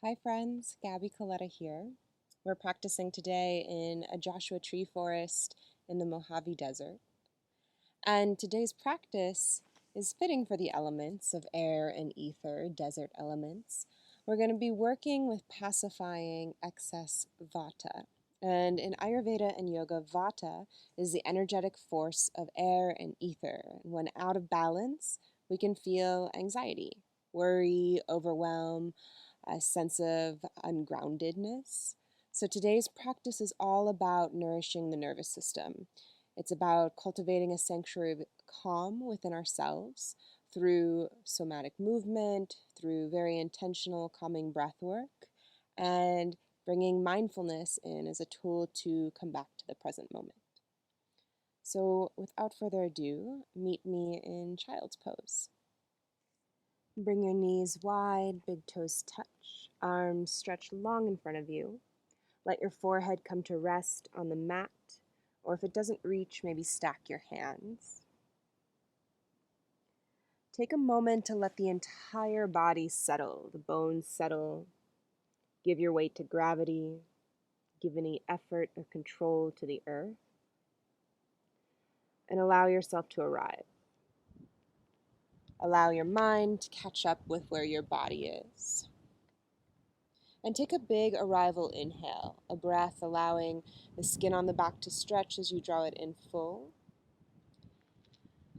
Hi friends, Gabby Coletta here. We're practicing today in a Joshua Tree forest in the Mojave Desert. And today's practice is fitting for the elements of air and ether, desert elements. We're going to be working with pacifying excess vata. And in Ayurveda and yoga, vata is the energetic force of air and ether. And when out of balance, we can feel anxiety, worry, overwhelm, a sense of ungroundedness. So today's practice is all about nourishing the nervous system. It's about cultivating a sanctuary of calm within ourselves through somatic movement, through very intentional calming breath work, and bringing mindfulness in as a tool to come back to the present moment. So without further ado, meet me in child's pose. Bring your knees wide, big toes touch, arms stretched long in front of you. Let your forehead come to rest on the mat, or if it doesn't reach, maybe stack your hands. Take a moment to let the entire body settle, the bones settle. Give your weight to gravity. Give any effort or control to the earth. And allow yourself to arrive. Allow your mind to catch up with where your body is. And take a big arrival inhale, a breath allowing the skin on the back to stretch as you draw it in full.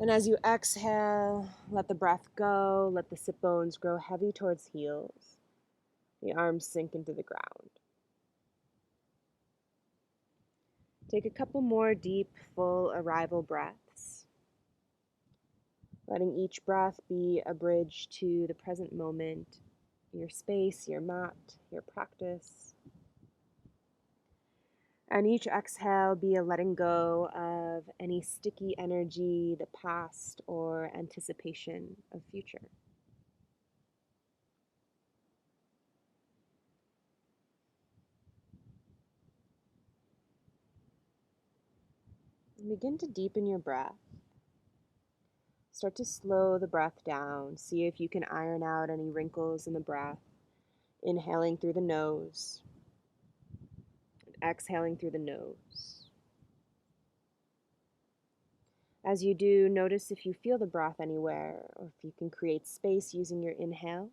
And as you exhale, let the breath go, let the sit bones grow heavy towards heels, the arms sink into the ground. Take a couple more deep, full arrival breaths, letting each breath be a bridge to the present moment, your space, your mat, your practice. And each exhale be a letting go of any sticky energy, the past, or anticipation of future. And begin to deepen your breath. Start to slow the breath down. See if you can iron out any wrinkles in the breath. Inhaling through the nose, and exhaling through the nose. As you do, notice if you feel the breath anywhere, or if you can create space using your inhale.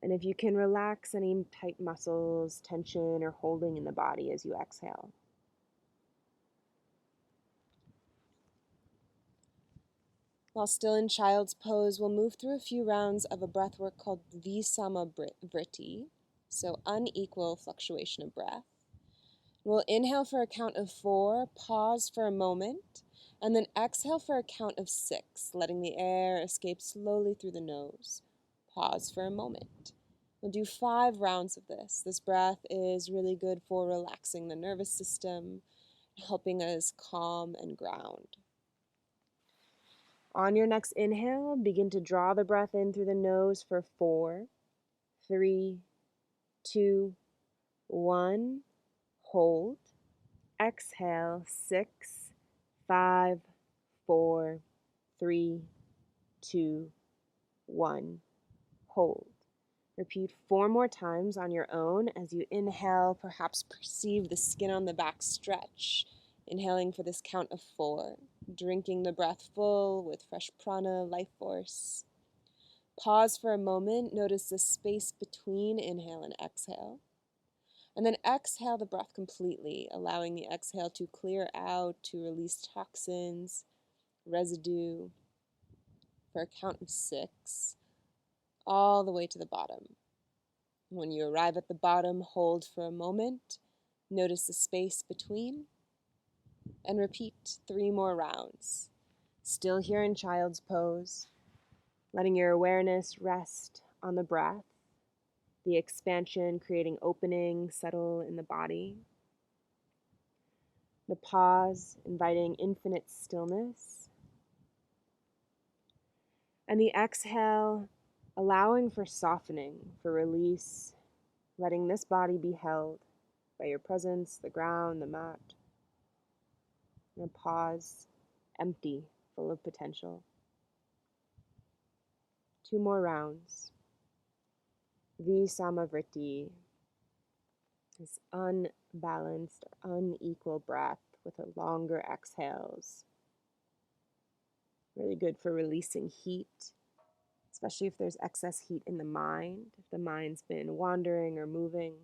And if you can relax any tight muscles, tension, or holding in the body as you exhale. While still in child's pose, we'll move through a few rounds of a breath work called Vritti, so unequal fluctuation of breath. We'll inhale for a count of 4, pause for a moment, and then exhale for a count of 6, letting the air escape slowly through the nose. Pause for a moment. We'll do 5 rounds of this. This breath is really good for relaxing the nervous system, helping us calm and ground. On your next inhale, begin to draw the breath in through the nose for 4, 3, 2, 1. Hold. Exhale, 6, 5, 4, 3, 2, 1. Hold. Repeat 4 more times on your own. As you inhale, perhaps perceive the skin on the back stretch. Inhaling for this count of 4. Drinking the breath full with fresh prana, life force. Pause for a moment. Notice the space between inhale and exhale. And then exhale the breath completely, allowing the exhale to clear out, to release toxins, residue, for a count of 6, all the way to the bottom. When you arrive at the bottom, hold for a moment, notice the space between, and repeat 3 more rounds. Still here in child's pose, letting your awareness rest on the breath, the expansion creating opening, settle in the body. The pause, inviting infinite stillness. And the exhale, allowing for softening, for release, letting this body be held by your presence, the ground, the mat. And a pause, empty, full of potential. 2 more rounds. Visamavriti, this unbalanced, unequal breath with longer exhales. Really good for releasing heat, especially if there's excess heat in the mind, if the mind's been wandering or moving.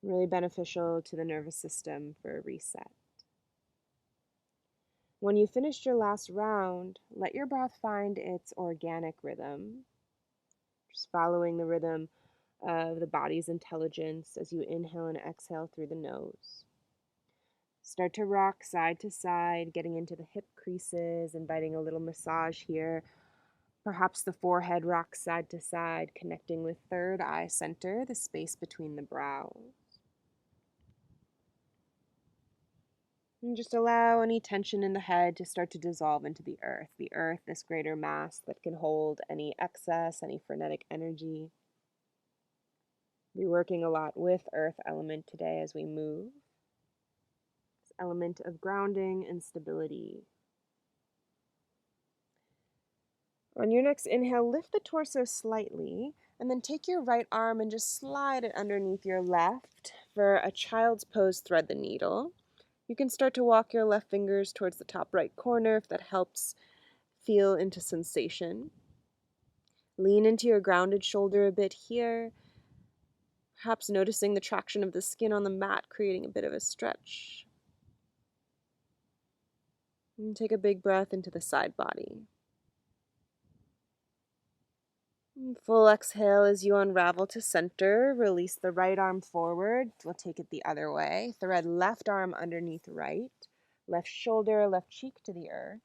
Really beneficial to the nervous system for a reset. When you finished your last round, let your breath find its organic rhythm, just following the rhythm of the body's intelligence as you inhale and exhale through the nose. Start to rock side to side, getting into the hip creases, inviting a little massage here. Perhaps the forehead rocks side to side, connecting with third eye center, the space between the brows. And just allow any tension in the head to start to dissolve into the earth. The earth, this greater mass that can hold any excess, any frenetic energy. We're working a lot with earth element today as we move. This element of grounding and stability. On your next inhale, lift the torso slightly, and then take your right arm and just slide it underneath your left for a child's pose, thread the needle. You can start to walk your left fingers towards the top right corner if that helps feel into sensation. Lean into your grounded shoulder a bit here, perhaps noticing the traction of the skin on the mat, creating a bit of a stretch. And take a big breath into the side body. Full exhale as you unravel to center. Release the right arm forward. We'll take it the other way. Thread left arm underneath right. Left shoulder, left cheek to the earth.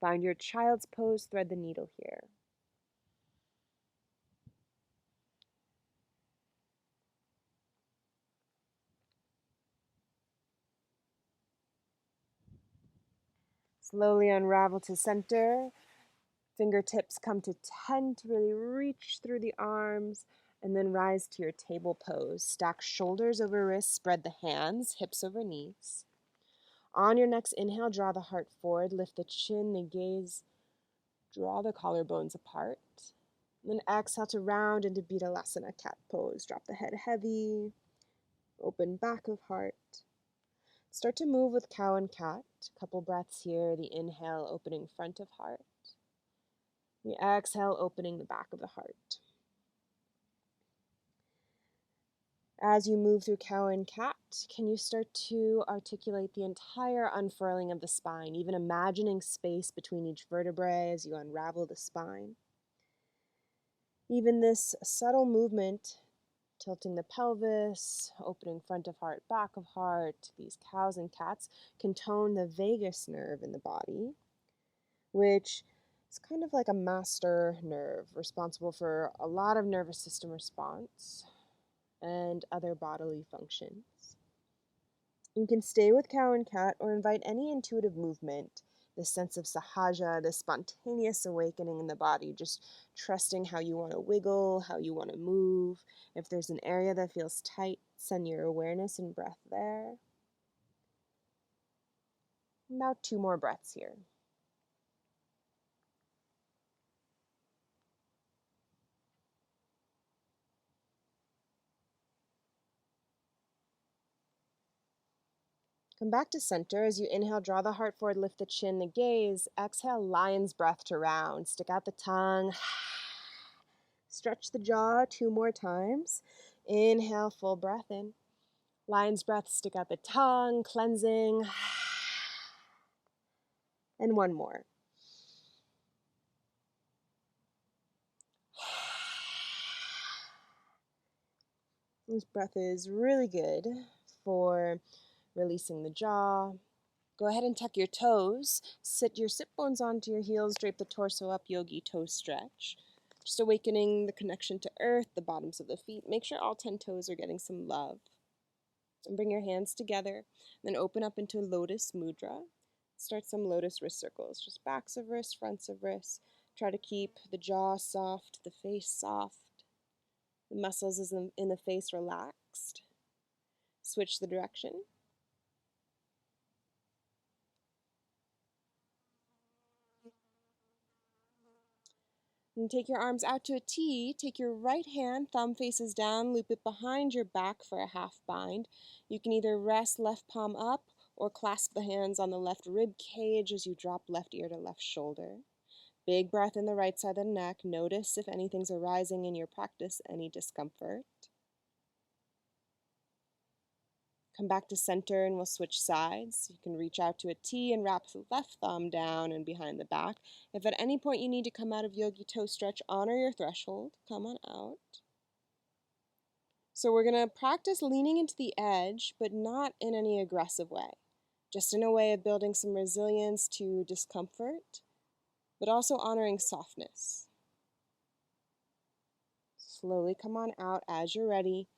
Find your child's pose. Thread the needle here. Slowly unravel to center. Fingertips come to 10 to really reach through the arms, and then rise to your table pose. Stack shoulders over wrists, spread the hands, hips over knees. On your next inhale, draw the heart forward, lift the chin, the gaze, draw the collarbones apart. And then exhale to round into Vinyasa cat pose. Drop the head heavy, open back of heart. Start to move with cow and cat. Couple breaths here. The inhale, opening front of heart. The exhale, opening the back of the heart. As you move through cow and cat, can you start to articulate the entire unfurling of the spine, even imagining space between each vertebrae as you unravel the spine? Even this subtle movement, tilting the pelvis, opening front of heart, back of heart, these cows and cats can tone the vagus nerve in the body, which is kind of like a master nerve responsible for a lot of nervous system response and other bodily functions. You can stay with cow and cat or invite any intuitive movement, this sense of sahaja, this spontaneous awakening in the body, just trusting how you want to wiggle, how you want to move. If there's an area that feels tight, send your awareness and breath there. About 2 more breaths here. Come back to center. As you inhale, draw the heart forward, lift the chin, the gaze. Exhale, lion's breath to round. Stick out the tongue. Stretch the jaw 2 more times. Inhale, full breath in. Lion's breath, stick out the tongue, cleansing. And 1 more. This breath is really good for releasing the jaw. Go ahead and tuck your toes. Sit your sit bones onto your heels. Drape the torso up, yogi toe stretch. Just awakening the connection to earth, the bottoms of the feet. Make sure all 10 toes are getting some love. And bring your hands together. Then open up into Lotus Mudra. Start some lotus wrist circles. Just backs of wrists, fronts of wrists. Try to keep the jaw soft, the face soft. The muscles in the face relaxed. Switch the direction. And take your arms out to a T. Take your right hand, thumb faces down, loop it behind your back for a half bind. You can either rest left palm up or clasp the hands on the left rib cage as you drop left ear to left shoulder. Big breath in the right side of the neck. Notice if anything's arising in your practice, any discomfort. Come back to center and we'll switch sides. You can reach out to a T and wrap the left thumb down and behind the back. If at any point you need to come out of yogi toe stretch, honor your threshold. Come on out. So we're going to practice leaning into the edge, but not in any aggressive way. Just in a way of building some resilience to discomfort, but also honoring softness. Slowly come on out as you're ready.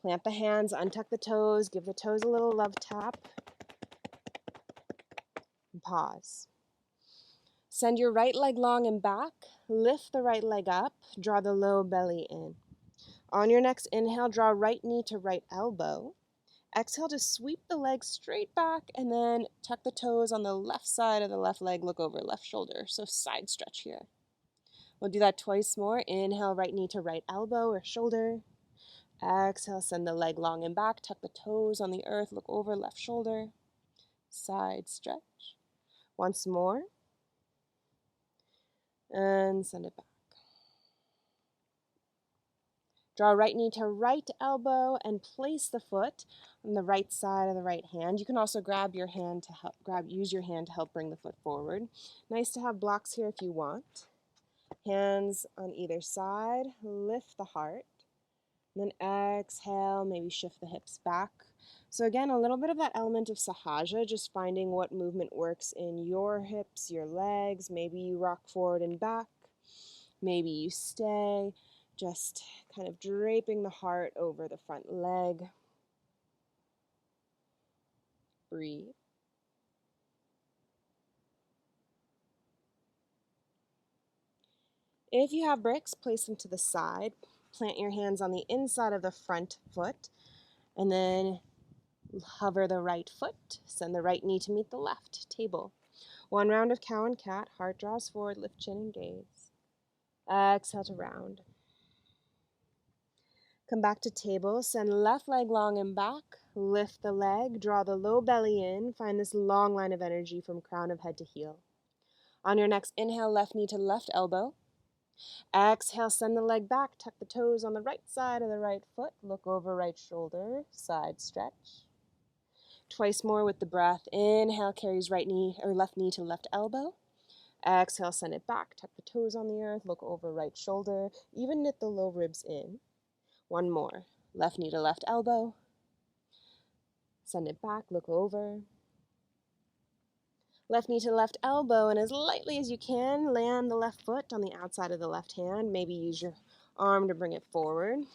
Plant the hands, untuck the toes, give the toes a little love tap, and pause. Send your right leg long and back, lift the right leg up, draw the low belly in. On your next inhale, draw right knee to right elbow. Exhale to sweep the leg straight back and then tuck the toes on the left side of the left leg, look over left shoulder. So side stretch here. We'll do that twice more. Inhale, right knee to right elbow or shoulder. Exhale, send the leg long and back, tuck the toes on the earth, look over left shoulder, side stretch. Once more, and send it back. Draw right knee to right elbow and place the foot on the right side of the right hand. You can also grab your hand to help, use your hand to help bring the foot forward. Nice to have blocks here if you want. Hands on either side, lift the heart. And then exhale, maybe shift the hips back. So again, a little bit of that element of sahaja, just finding what movement works in your hips, your legs. Maybe you rock forward and back. Maybe you stay, just kind of draping the heart over the front leg. Breathe. If you have bricks, place them to the side. Plant your hands on the inside of the front foot, and then hover the right foot. Send the right knee to meet the left. Table. One round of cow and cat. Heart draws forward, lift chin and gaze. Exhale to round. Come back to table. Send left leg long and back. Lift the leg. Draw the low belly in. Find this long line of energy from crown of head to heel. On your next inhale, left knee to left elbow. Exhale, send the leg back. Tuck the toes on the right side of the right foot. Look over right shoulder. Side stretch. Twice more with the breath. Inhale, carries right knee or left knee to left elbow. Exhale, send it back. Tuck the toes on the earth. Look over right shoulder. Even knit the low ribs in. One more. Left knee to left elbow. Send it back. Look over. Left knee to left elbow, and as lightly as you can, land the left foot on the outside of the left hand. Maybe use your arm to bring it forward. And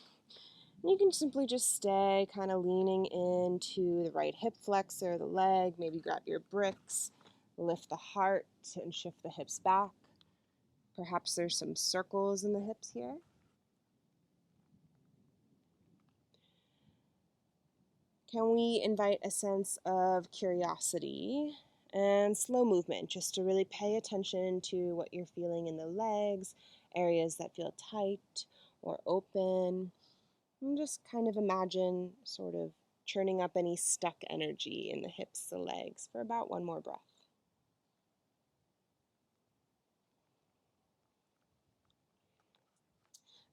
you can simply just stay kind of leaning into the right hip flexor, the leg. Maybe grab your bricks, lift the heart, and shift the hips back. Perhaps there's some circles in the hips here. Can we invite a sense of curiosity and slow movement, just to really pay attention to what you're feeling in the legs, areas that feel tight or open, and just kind of imagine sort of churning up any stuck energy in the hips, the legs, for about one more breath.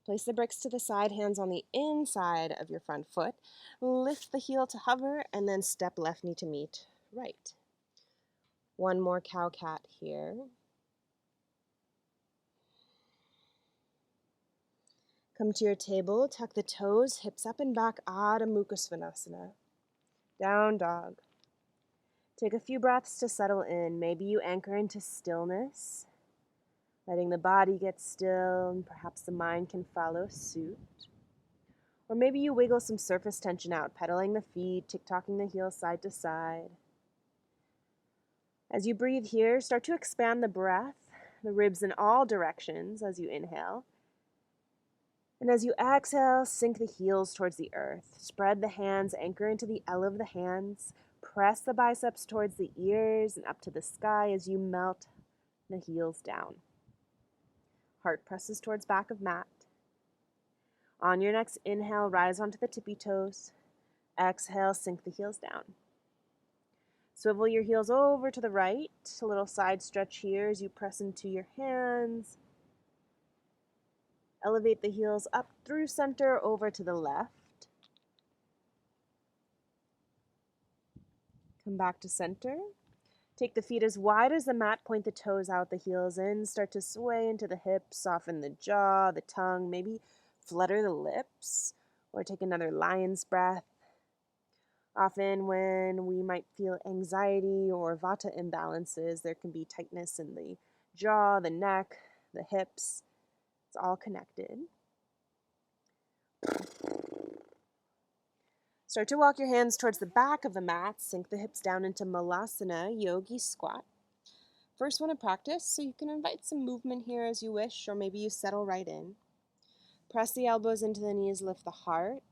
Place the bricks to the side, hands on the inside of your front foot. Lift the heel to hover, and then step left knee to meet right. One more cow-cat here. Come to your table, tuck the toes, hips up and back, Adho Mukha Svanasana. Down dog. Take a few breaths to settle in. Maybe you anchor into stillness, letting the body get still, and perhaps the mind can follow suit. Or maybe you wiggle some surface tension out, pedaling the feet, tick-tocking the heels side to side. As you breathe here, start to expand the breath, the ribs in all directions as you inhale. And as you exhale, sink the heels towards the earth. Spread the hands, anchor into the L of the hands. Press the biceps towards the ears and up to the sky as you melt the heels down. Heart presses towards back of mat. On your next inhale, rise onto the tippy toes. Exhale, sink the heels down. Swivel your heels over to the right. A little side stretch here as you press into your hands. Elevate the heels up through center over to the left. Come back to center. Take the feet as wide as the mat, point the toes out, the heels in, start to sway into the hips, soften the jaw, the tongue, maybe flutter the lips, or take another lion's breath. Often when we might feel anxiety or Vata imbalances, there can be tightness in the jaw, the neck, the hips. It's all connected. Start to walk your hands towards the back of the mat, sink the hips down into Malasana, yogi squat. First one to practice, so you can invite some movement here as you wish, or maybe you settle right in. Press the elbows into the knees, lift the heart,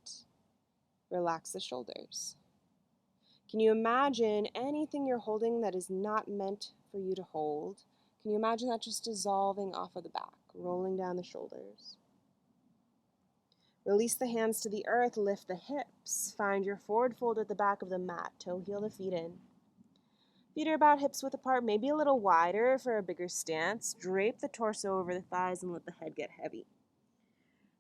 relax the shoulders. Can you imagine anything you're holding that is not meant for you to hold? Can you imagine that just dissolving off of the back, rolling down the shoulders? Release the hands to the earth, lift the hips. Find your forward fold at the back of the mat, toe heel the feet in. Feet are about hips width apart, maybe a little wider for a bigger stance. Drape the torso over the thighs and let the head get heavy.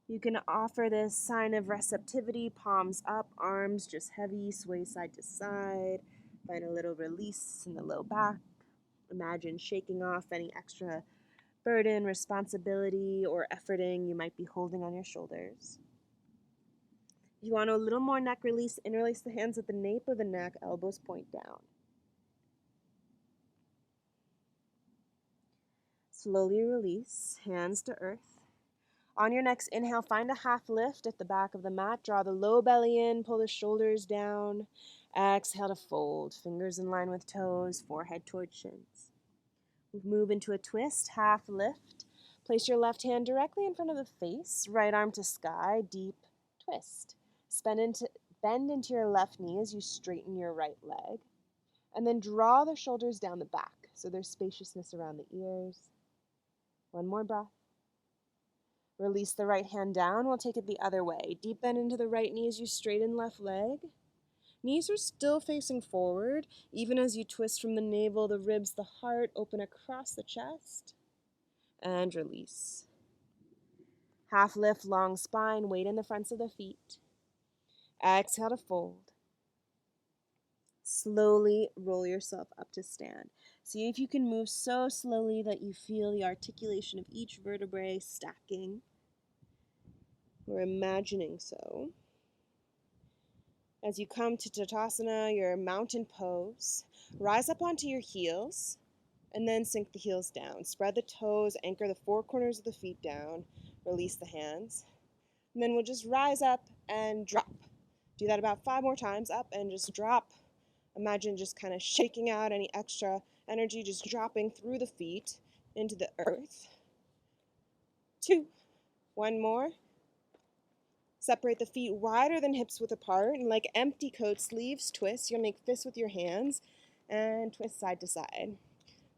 You can offer this sign of receptivity, palms up, arms just heavy, sway side to side. Find a little release in the low back. Imagine shaking off any extra burden, responsibility, or efforting you might be holding on your shoulders. If you want a little more neck release, interlace the hands at the nape of the neck, elbows point down. Slowly release, hands to earth. On your next inhale, find a half lift at the back of the mat. Draw the low belly in, pull the shoulders down. Exhale to fold, fingers in line with toes, forehead toward shins. Move into a twist, half lift. Place your left hand directly in front of the face, right arm to sky, deep twist. Bend into your left knee as you straighten your right leg. And then draw the shoulders down the back so there's spaciousness around the ears. One more breath. Release the right hand down. We'll take it the other way. Deep bend into the right knee as you straighten left leg. Knees are still facing forward, even as you twist from the navel, the ribs, the heart, open across the chest. And release. Half lift, long spine, weight in the fronts of the feet. Exhale to fold. Slowly roll yourself up to stand. See if you can move so slowly that you feel the articulation of each vertebrae stacking. We're imagining so. As you come to Tadasana, your mountain pose, rise up onto your heels and then sink the heels down. Spread the toes, anchor the four corners of the feet down, release the hands. And then we'll just rise up and drop. Do that about 5 more times, up and just drop. Imagine just kind of shaking out any extra energy, just dropping through the feet into the earth. 2, 1 more. Separate the feet wider than hips width apart, and like empty coat sleeves, twist. You'll make fists with your hands and twist side to side.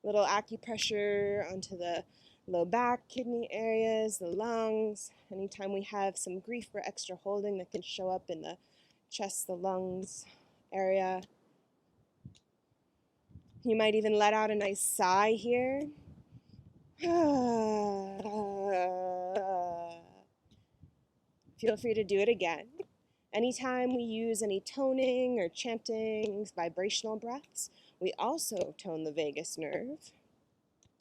Little acupressure onto the low back, kidney areas, the lungs. Anytime we have some grief or extra holding that can show up in the chest, the lungs area. You might even let out a nice sigh here. Feel free to do it again. Anytime we use any toning or chanting, vibrational breaths, we also tone the vagus nerve.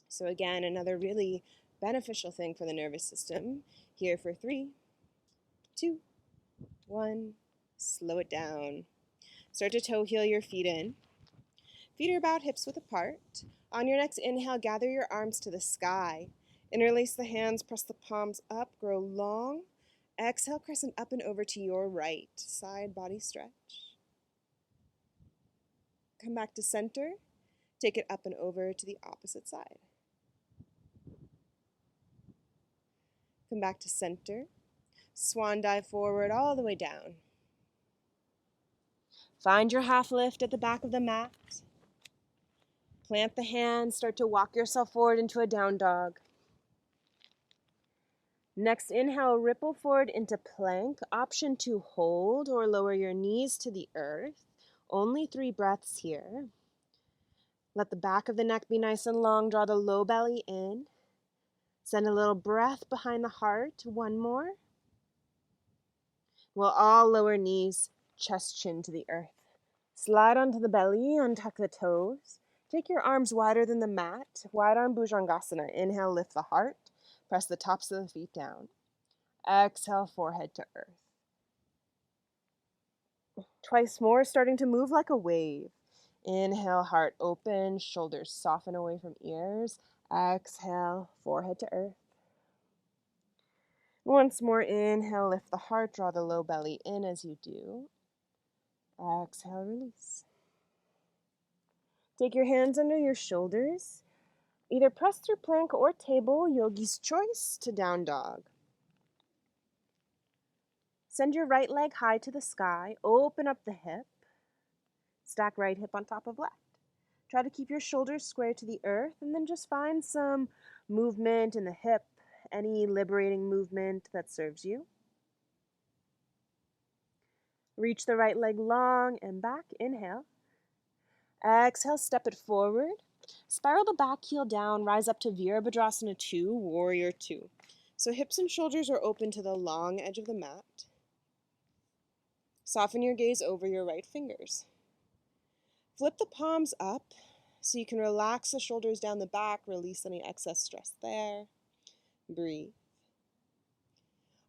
So again, another really beneficial thing for the nervous system. Here for 3, 2, 1. Slow it down. Start to toe heel your feet in. Feet are about hips width apart. On your next inhale, gather your arms to the sky. Interlace the hands, press the palms up, grow long. Exhale, crescent up and over to your right. Side body stretch. Come back to center. Take it up and over to the opposite side. Come back to center. Swan dive forward all the way down. Find your half lift at the back of the mat. Plant the hands, start to walk yourself forward into a down dog. Next, inhale, ripple forward into plank. Option to hold or lower your knees to the earth. Only 3 breaths here. Let the back of the neck be nice and long. Draw the low belly in. Send a little breath behind the heart. One more. We'll all lower knees, chest, chin to the earth. Slide onto the belly, untuck the toes. Take your arms wider than the mat. Wide arm Bhujangasana. Inhale, lift the heart. Press the tops of the feet down. Exhale, forehead to earth. Twice more, starting to move like a wave. Inhale, heart open, shoulders soften away from ears. Exhale, forehead to earth. Once more, inhale, lift the heart, draw the low belly in as you do. Exhale, release. Take your hands under your shoulders. Either press through plank or table, yogi's choice, to down dog. Send your right leg high to the sky, open up the hip. Stack right hip on top of left. Try to keep your shoulders square to the earth, and then just find some movement in the hip, any liberating movement that serves you. Reach the right leg long and back. Inhale. Exhale, step it forward. Spiral the back heel down, rise up to Virabhadrasana 2, Warrior 2. So hips and shoulders are open to the long edge of the mat. Soften your gaze over your right fingers. Flip the palms up so you can relax the shoulders down the back, release any excess stress there. Breathe.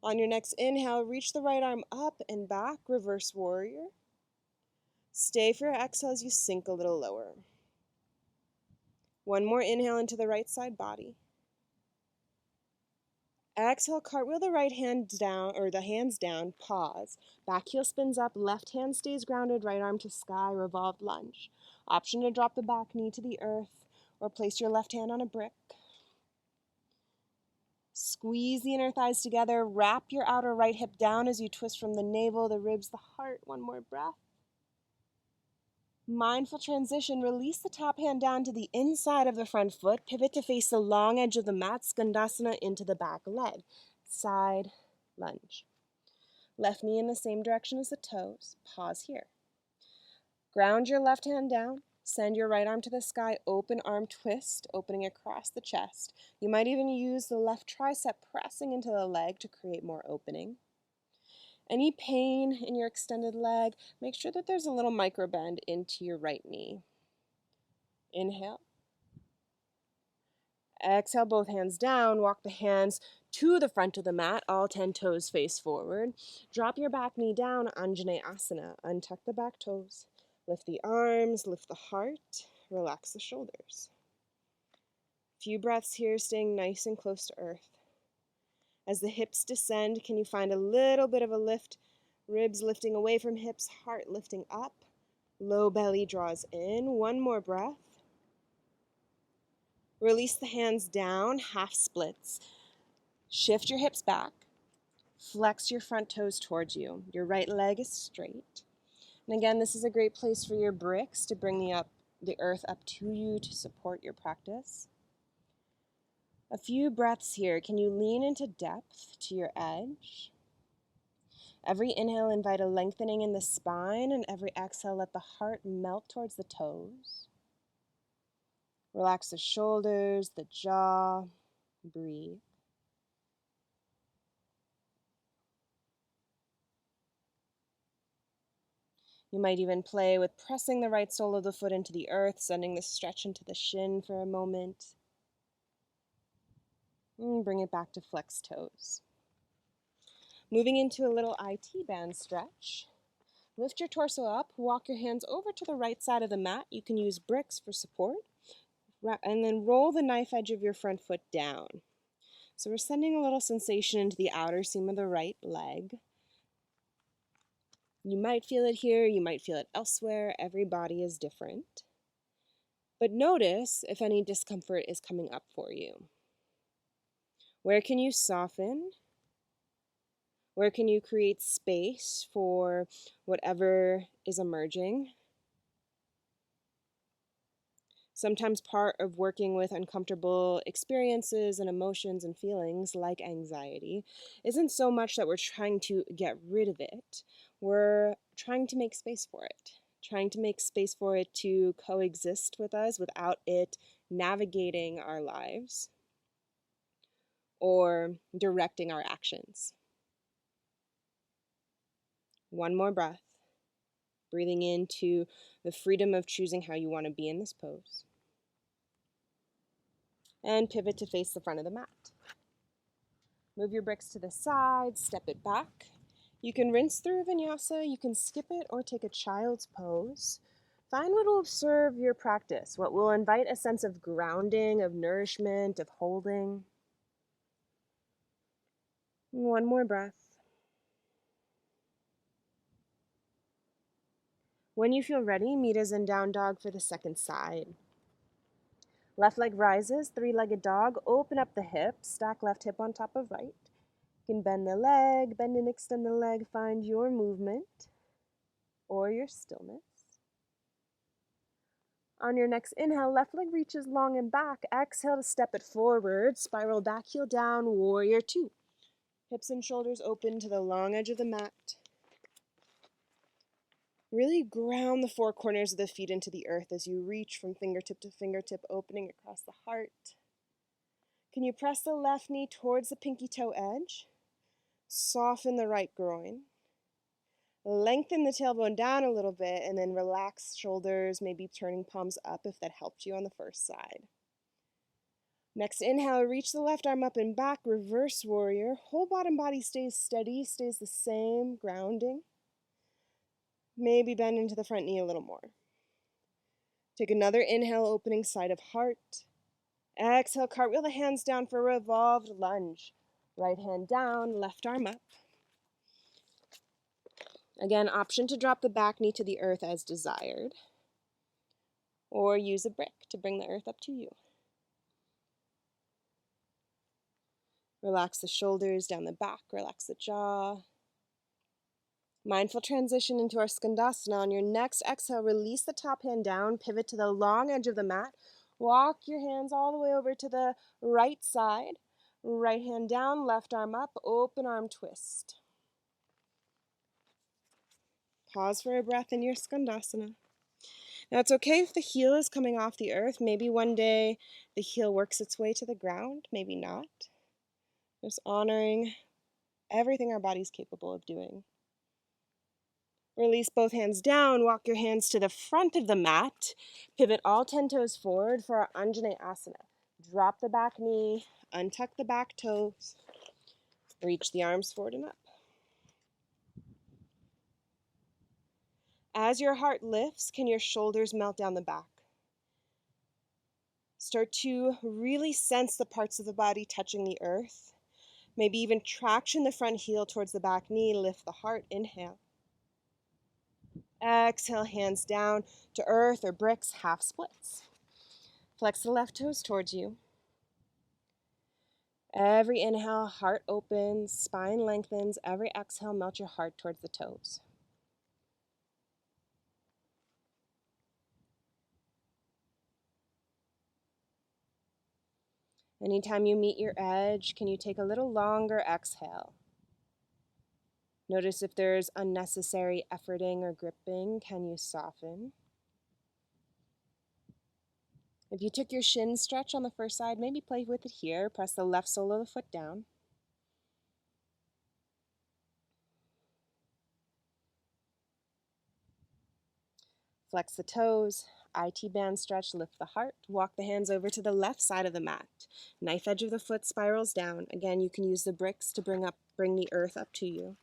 On your next inhale, reach the right arm up and back, reverse warrior. Stay for your exhale as you sink a little lower. One more inhale into the right side body. Exhale, cartwheel the right hand down, or the hands down, pause. Back heel spins up, left hand stays grounded, right arm to sky, revolved lunge. Option to drop the back knee to the earth or place your left hand on a brick. Squeeze the inner thighs together, wrap your outer right hip down as you twist from the navel, the ribs, the heart. One more breath. Mindful transition, release the top hand down to the inside of the front foot, pivot to face the long edge of the mat, Skandasana into the back leg. Side lunge. Left knee in the same direction as the toes. Pause here. Ground your left hand down. Send your right arm to the sky. Open arm twist, opening across the chest. You might even use the left tricep pressing into the leg to create more opening. Any pain in your extended leg, make sure that there's a little micro bend into your right knee. Inhale. Exhale, both hands down. Walk the hands to the front of the mat, all 10 toes face forward. Drop your back knee down, Anjaneyasana. Untuck the back toes. Lift the arms, lift the heart, relax the shoulders. Few breaths here, staying nice and close to earth. As the hips descend, can you find a little bit of a lift? Ribs lifting away from hips, heart lifting up. Low belly draws in. One more breath. Release the hands down, half splits. Shift your hips back. Flex your front toes towards you. Your right leg is straight. And again, this is a great place for your bricks to bring the earth up to you to support your practice. A few breaths here. Can you lean into depth to your edge? Every inhale, invite a lengthening in the spine, and every exhale, let the heart melt towards the toes. Relax the shoulders, the jaw. Breathe. You might even play with pressing the right sole of the foot into the earth, sending the stretch into the shin for a moment. And bring it back to flexed toes. Moving into a little IT band stretch. Lift your torso up, walk your hands over to the right side of the mat. You can use bricks for support. And then roll the knife edge of your front foot down. So we're sending a little sensation into the outer seam of the right leg. You might feel it here, you might feel it elsewhere. Every body is different. But notice if any discomfort is coming up for you. Where can you soften? Where can you create space for whatever is emerging? Sometimes part of working with uncomfortable experiences and emotions and feelings like anxiety isn't so much that we're trying to get rid of it, we're trying to make space for it, trying to make space for it to coexist with us without it navigating our lives or directing our actions. One more breath, breathing into the freedom of choosing how you want to be in this pose. And pivot to face the front of the mat. Move your bricks to the side, step it back. You can rinse through Vinyasa, you can skip it, or take a child's pose. Find what will serve your practice, what will invite a sense of grounding, of nourishment, of holding. One more breath. When you feel ready, meet us in down dog for the second side. Left leg rises, three-legged dog. Open up the hips, stack left hip on top of right. You can bend the leg, bend and extend the leg. Find your movement or your stillness. On your next inhale, left leg reaches long and back. Exhale to step it forward. Spiral back, heel down, warrior two. Hips and shoulders open to the long edge of the mat. Really ground the four corners of the feet into the earth as you reach from fingertip to fingertip, opening across the heart. Can you press the left knee towards the pinky toe edge? Soften the right groin. Lengthen the tailbone down a little bit and then relax shoulders, maybe turning palms up if that helped you on the first side. Next inhale, reach the left arm up and back, reverse warrior. Whole bottom body stays steady, stays the same, grounding. Maybe bend into the front knee a little more. Take another inhale, opening side of heart. Exhale, cartwheel the hands down for a revolved lunge. Right hand down, left arm up. Again, option to drop the back knee to the earth as desired, or use a brick to bring the earth up to you. Relax the shoulders down the back, relax the jaw. Mindful transition into our Skandasana. On your next exhale, release the top hand down, pivot to the long edge of the mat. Walk your hands all the way over to the right side. Right hand down, left arm up, open arm twist. Pause for a breath in your Skandasana. Now it's okay if the heel is coming off the earth. Maybe one day the heel works its way to the ground, maybe not. Just honoring everything our body's capable of doing. Release both hands down, walk your hands to the front of the mat. Pivot all 10 toes forward for our Anjane Asana. Drop the back knee, untuck the back toes, reach the arms forward and up. As your heart lifts, can your shoulders melt down the back? Start to really sense the parts of the body touching the earth. Maybe even traction the front heel towards the back knee, lift the heart, inhale. Exhale, hands down to earth or bricks, half splits. Flex the left toes towards you. Every inhale, heart opens, spine lengthens. Every exhale, melt your heart towards the toes. Anytime you meet your edge, can you take a little longer exhale? Notice if there's unnecessary efforting or gripping, can you soften? If you took your shin stretch on the first side, maybe play with it here. Press the left sole of the foot down. Flex the toes, IT band stretch, lift the heart. Walk the hands over to the left side of the mat. Knife edge of the foot spirals down. Again, you can use the bricks to bring the earth up to you.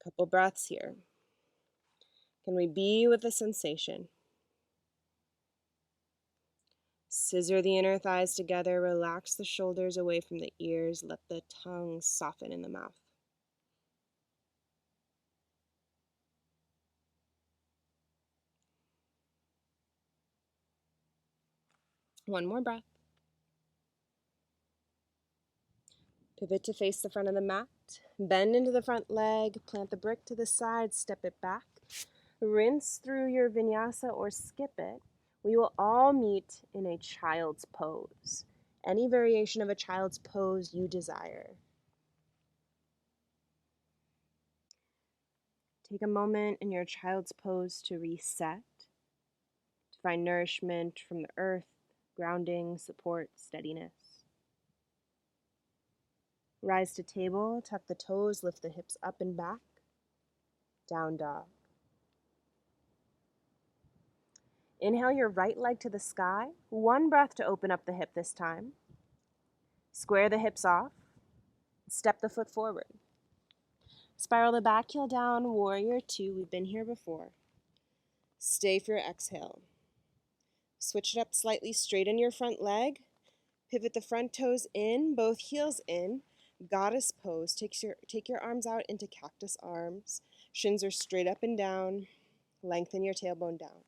Couple breaths here. Can we be with the sensation? Scissor the inner thighs together, relax the shoulders away from the ears, let the tongue soften in the mouth. One more breath. Pivot to face the front of the mat. Bend into the front leg, plant the brick to the side, step it back. Rinse through your vinyasa or skip it. We will all meet in a child's pose. Any variation of a child's pose you desire. Take a moment in your child's pose to reset, to find nourishment from the earth, grounding, support, steadiness. Rise to table, tuck the toes, lift the hips up and back. Down dog. Inhale your right leg to the sky. One breath to open up the hip this time. Square the hips off. Step the foot forward. Spiral the back heel down, warrior two. We've been here before. Stay for your exhale. Switch it up slightly, straighten your front leg. Pivot the front toes in, both heels in. Goddess pose. Take your arms out into cactus arms. Shins are straight up and down. Lengthen your tailbone down.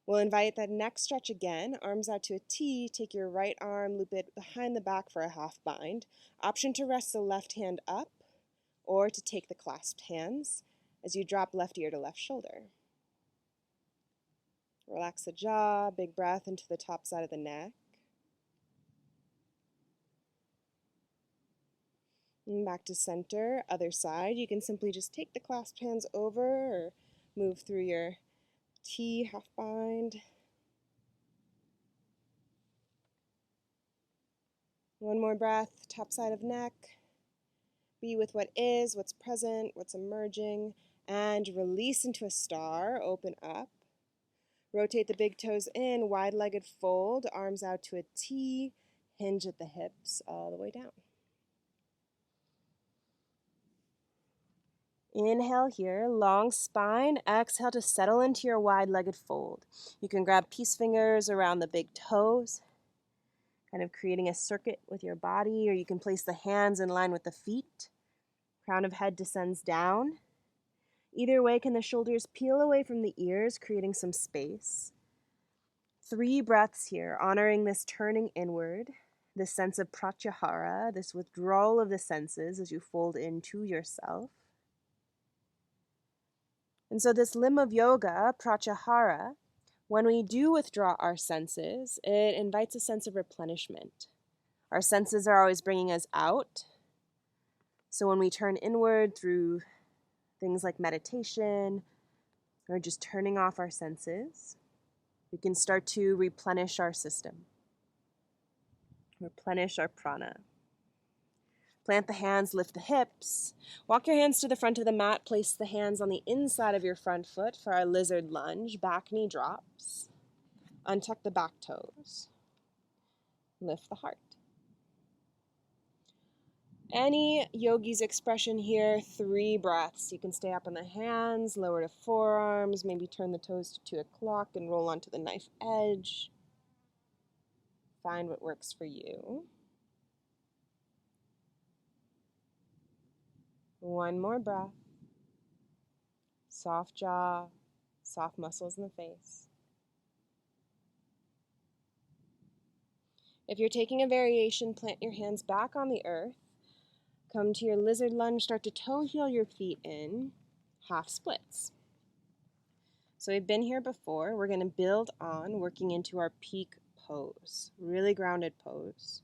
We'll invite that neck stretch again. Arms out to a T. Take your right arm, loop it behind the back for a half bind. Option to rest the left hand up or to take the clasped hands as you drop left ear to left shoulder. Relax the jaw, big breath into the top side of the neck. And back to center, other side. You can simply just take the clasped hands over or move through your T, half bind. One more breath, top side of neck. Be with what is, what's present, what's emerging, and release into a star, open up. Rotate the big toes in, wide-legged fold, arms out to a T, hinge at the hips all the way down. Inhale here, long spine. Exhale to settle into your wide-legged fold. You can grab peace fingers around the big toes, kind of creating a circuit with your body, or you can place the hands in line with the feet. Crown of head descends down. Either way, can the shoulders peel away from the ears, creating some space. 3 breaths here, honoring this turning inward, this sense of pratyahara, this withdrawal of the senses as you fold into yourself. And so this limb of yoga, pratyahara, when we do withdraw our senses, it invites a sense of replenishment. Our senses are always bringing us out. So when we turn inward through things like meditation or just turning off our senses, we can start to replenish our system, replenish our prana. Plant the hands, lift the hips. Walk your hands to the front of the mat. Place the hands on the inside of your front foot for our lizard lunge. Back knee drops. Untuck the back toes. Lift the heart. Any yogi's expression here, 3 breaths. You can stay up on the hands, lower to forearms, maybe turn the toes to 2 o'clock and roll onto the knife edge. Find what works for you. One more breath. Soft jaw, soft muscles in the face. If you're taking a variation, plant your hands back on the earth. Come to your lizard lunge, start to toe heel your feet in, half splits. So we've been here before. We're going to build on working into our peak pose, really grounded pose.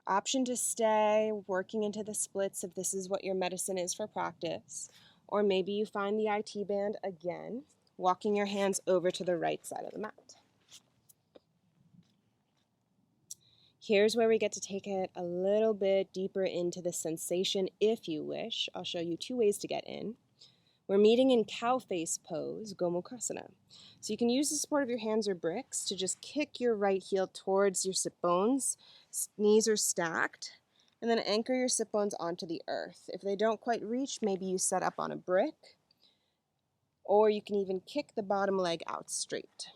Option to stay working into the splits if this is what your medicine is for practice. Or maybe you find the IT band again, walking your hands over to the right side of the mat. Here's where we get to take it a little bit deeper into the sensation if you wish. I'll show you 2 ways to get in. We're meeting in cow face pose, Gomukhasana. So you can use the support of your hands or bricks to just kick your right heel towards your sit bones. Knees are stacked. And then anchor your sit bones onto the earth. If they don't quite reach, maybe you set up on a brick. Or you can even kick the bottom leg out straight.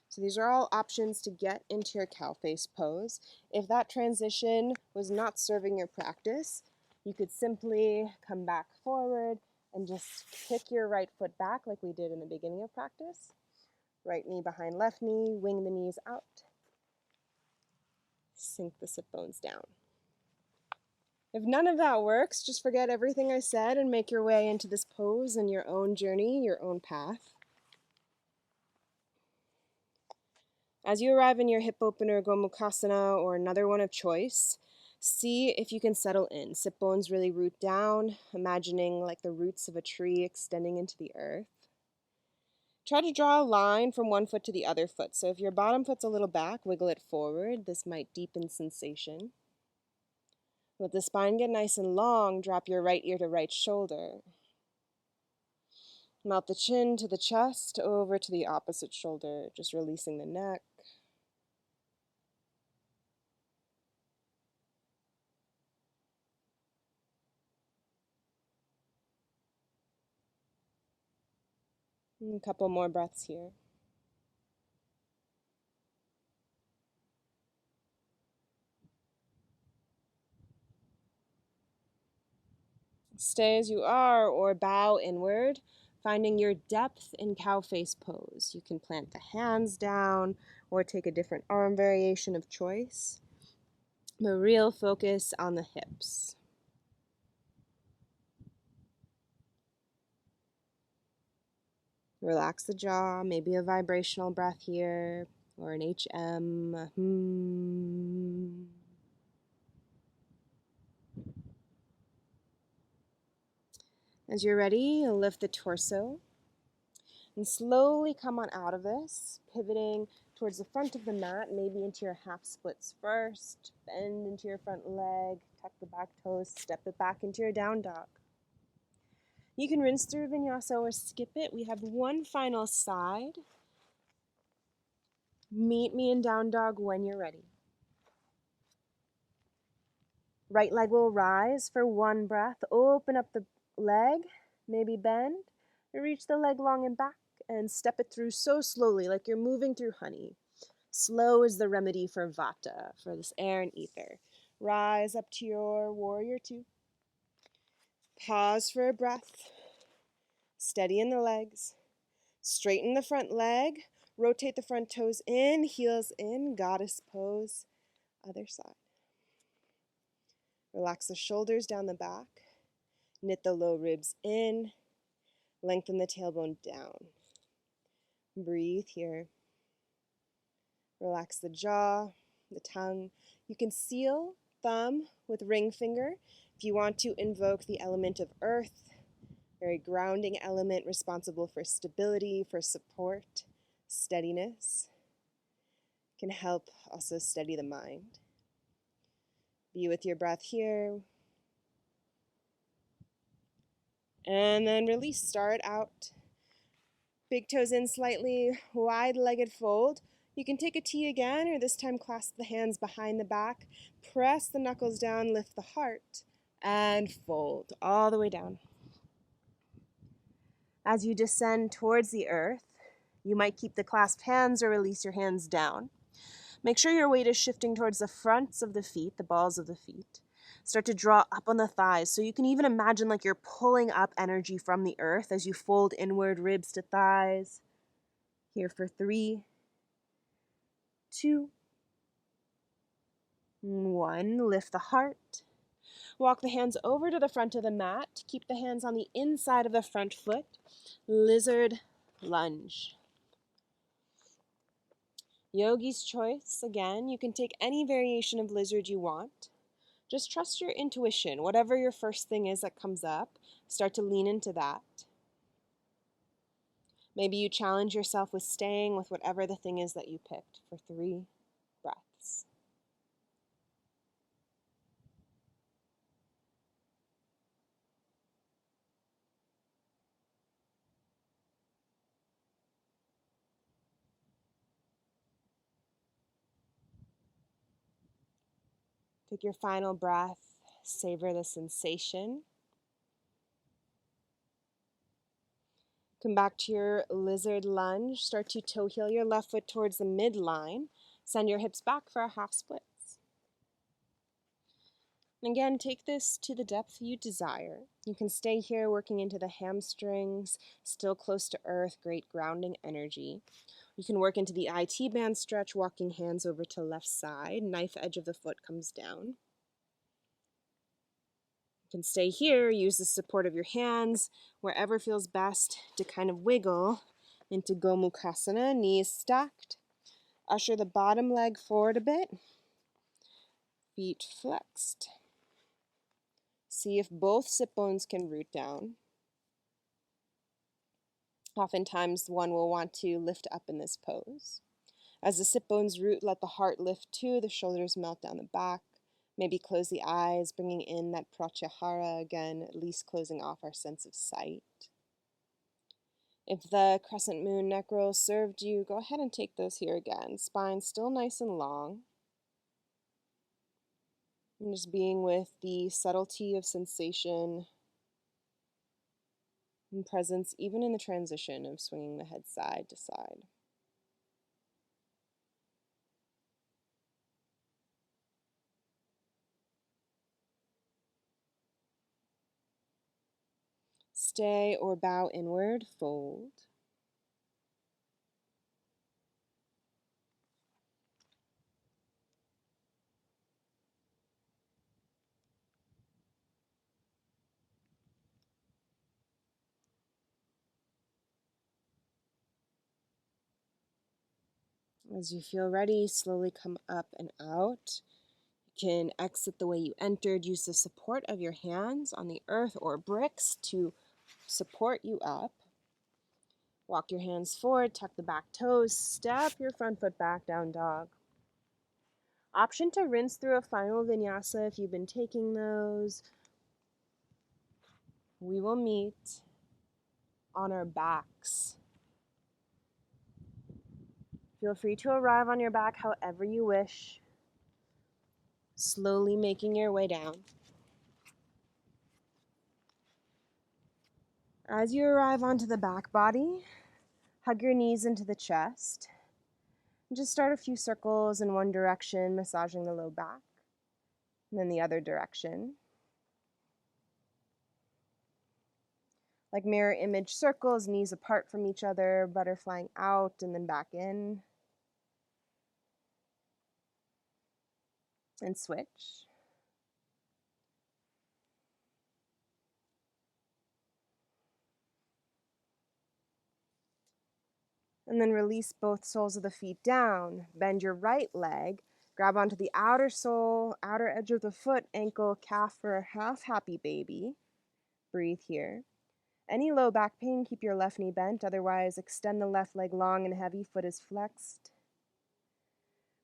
So these are all options to get into your cow face pose. If that transition was not serving your practice, you could simply come back forward and just kick your right foot back like we did in the beginning of practice. Right knee behind left knee, wing the knees out. Sink the sit bones down. If none of that works, just forget everything I said and make your way into this pose in your own journey, your own path. As you arrive in your hip opener, Gomukhasana, or another one of choice, see if you can settle in. Sit bones really root down, imagining like the roots of a tree extending into the earth. Try to draw a line from one foot to the other foot. So if your bottom foot's a little back, wiggle it forward. This might deepen sensation. Let the spine get nice and long. Drop your right ear to right shoulder. Melt the chin to the chest, over to the opposite shoulder, just releasing the neck. And a couple more breaths here. Stay as you are or bow inward, finding your depth in cow face pose. You can plant the hands down or take a different arm variation of choice. But real focus on the hips. Relax the jaw, maybe a vibrational breath here or an HM. As you're ready, you'll lift the torso and slowly come on out of this, pivoting towards the front of the mat, maybe into your half splits first. Bend into your front leg, tuck the back toes, step it back into your down dog. You can rinse through Vinyasa or skip it. We have one final side. Meet me in down dog when you're ready. Right leg will rise for one breath. Open up the leg, maybe bend. Reach the leg long and back and step it through so slowly, like you're moving through honey. Slow is the remedy for Vata, for this air and ether. Rise up to your warrior two. Pause for a breath. Steady in the legs. Straighten the front leg. Rotate the front toes in, heels in, goddess pose. Other side. Relax the shoulders down the back. Knit the low ribs in. Lengthen the tailbone down. Breathe here. Relax the jaw, the tongue. You can seal thumb with ring finger if you want to invoke the element of earth, very grounding element responsible for stability, for support, steadiness. Can help also steady the mind. Be with your breath here. And then release. Start out. Big toes in slightly, wide-legged fold. You can take a T again, or this time clasp the hands behind the back. Press the knuckles down, lift the heart, and fold all the way down. As you descend towards the earth, you might keep the clasped hands or release your hands down. Make sure your weight is shifting towards the fronts of the feet, the balls of the feet. Start to draw up on the thighs, so you can even imagine like you're pulling up energy from the earth as you fold inward, ribs to thighs. Here for 3, 2, 1. Lift the heart. Walk the hands over to the front of the mat. Keep the hands on the inside of the front foot. Lizard lunge. Yogi's choice. Again, you can take any variation of lizard you want. Just trust your intuition. Whatever your first thing is that comes up, start to lean into that. Maybe you challenge yourself with staying with whatever the thing is that you picked for 3 breaths. Take your final breath. Savor the sensation. Come back to your lizard lunge. Start to toe heel your left foot towards the midline. Send your hips back for a half splits. And again, take this to the depth you desire. You can stay here working into the hamstrings, still close to earth, great grounding energy. You can work into the IT band stretch, walking hands over to left side. Knife edge of the foot comes down. can stay here, use the support of your hands wherever feels best to kind of wiggle into Gomukhasana, knees stacked. Usher the bottom leg forward a bit, feet flexed. See if both sit bones can root down. Oftentimes one will want to lift up in this pose. As the sit bones root, let the heart lift too, the shoulders melt down the back. Maybe close the eyes, bringing in that pratyahara again, at least closing off our sense of sight. If the crescent moon neck rolls served you, go ahead and take those here again. Spine still nice and long. And just being with the subtlety of sensation and presence, even in the transition of swinging the head side to side. Stay or bow inward, fold. As you feel ready, slowly come up and out. You can exit the way you entered. Use the support of your hands on the earth or bricks to support you up. Walk your hands forward, tuck the back toes, step your front foot back, down dog. Option to rinse through a final vinyasa if you've been taking those. We will meet on our backs. Feel free to arrive on your back however you wish, slowly making your way down. As you arrive onto the back body, hug your knees into the chest. And just start a few circles in one direction, massaging the low back, and then the other direction. Like mirror image circles, knees apart from each other, butterflying out and then back in. And switch. And then release both soles of the feet down. Bend your right leg. Grab onto the outer sole, outer edge of the foot, ankle, calf for a half happy baby. Breathe here. Any low back pain, keep your left knee bent. Otherwise, extend the left leg long and heavy, foot is flexed.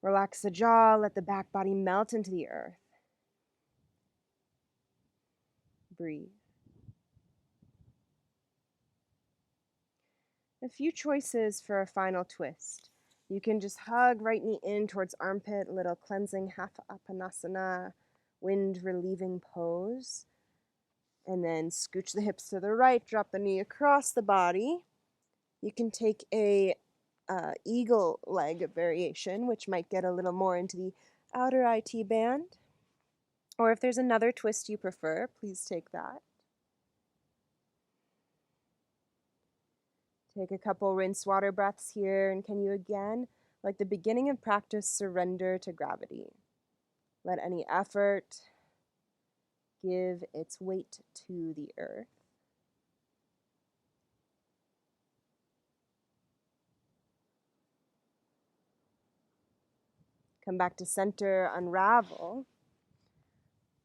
Relax the jaw, let the back body melt into the earth. Breathe. A few choices for a final twist. You can just hug right knee in towards armpit, little cleansing half apanasana, wind relieving pose. And then scooch the hips to the right, drop the knee across the body. You can take a eagle leg variation, which might get a little more into the outer IT band. Or if there's another twist you prefer, please take that. Take a couple rinse water breaths here, and can you again, like the beginning of practice, surrender to gravity. Let any effort give its weight to the earth. Come back to center, unravel.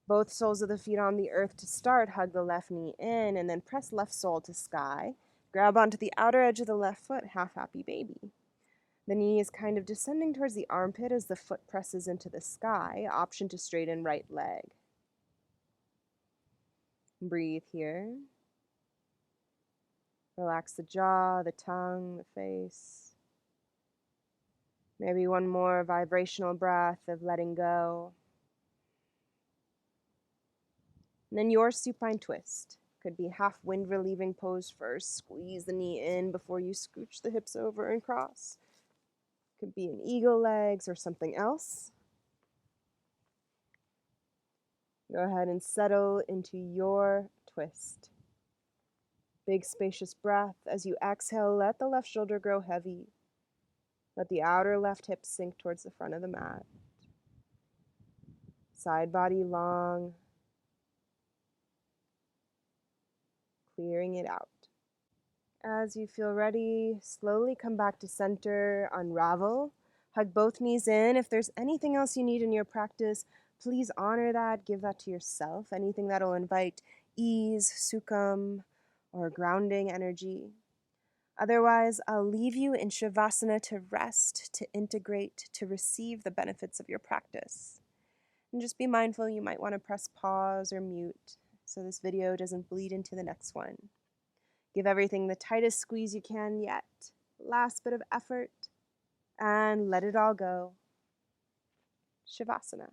Both soles of the feet on the earth to start. Hug the left knee in, and then press left sole to sky. Grab onto the outer edge of the left foot, half happy baby. The knee is kind of descending towards the armpit as the foot presses into the sky. Option to straighten right leg. Breathe here. Relax the jaw, the tongue, the face. Maybe one more vibrational breath of letting go. And then your supine twist. Could be half wind relieving pose first. Squeeze the knee in before you scooch the hips over and cross. Could be an eagle legs or something else. Go ahead and settle into your twist. Big spacious breath. As you exhale, let the left shoulder grow heavy. Let the outer left hip sink towards the front of the mat. Side body long. clearing it out. As you feel ready, slowly come back to center, unravel, hug both knees in. If there's anything else you need in your practice, please honor that, give that to yourself. Anything that'll invite ease, sukham, or grounding energy. Otherwise, I'll leave you in Shavasana to rest, to integrate, to receive the benefits of your practice. And just be mindful, you might want to press pause or mute so this video doesn't bleed into the next one. Give everything the tightest squeeze you can yet. Last bit of effort, and let it all go. Shavasana.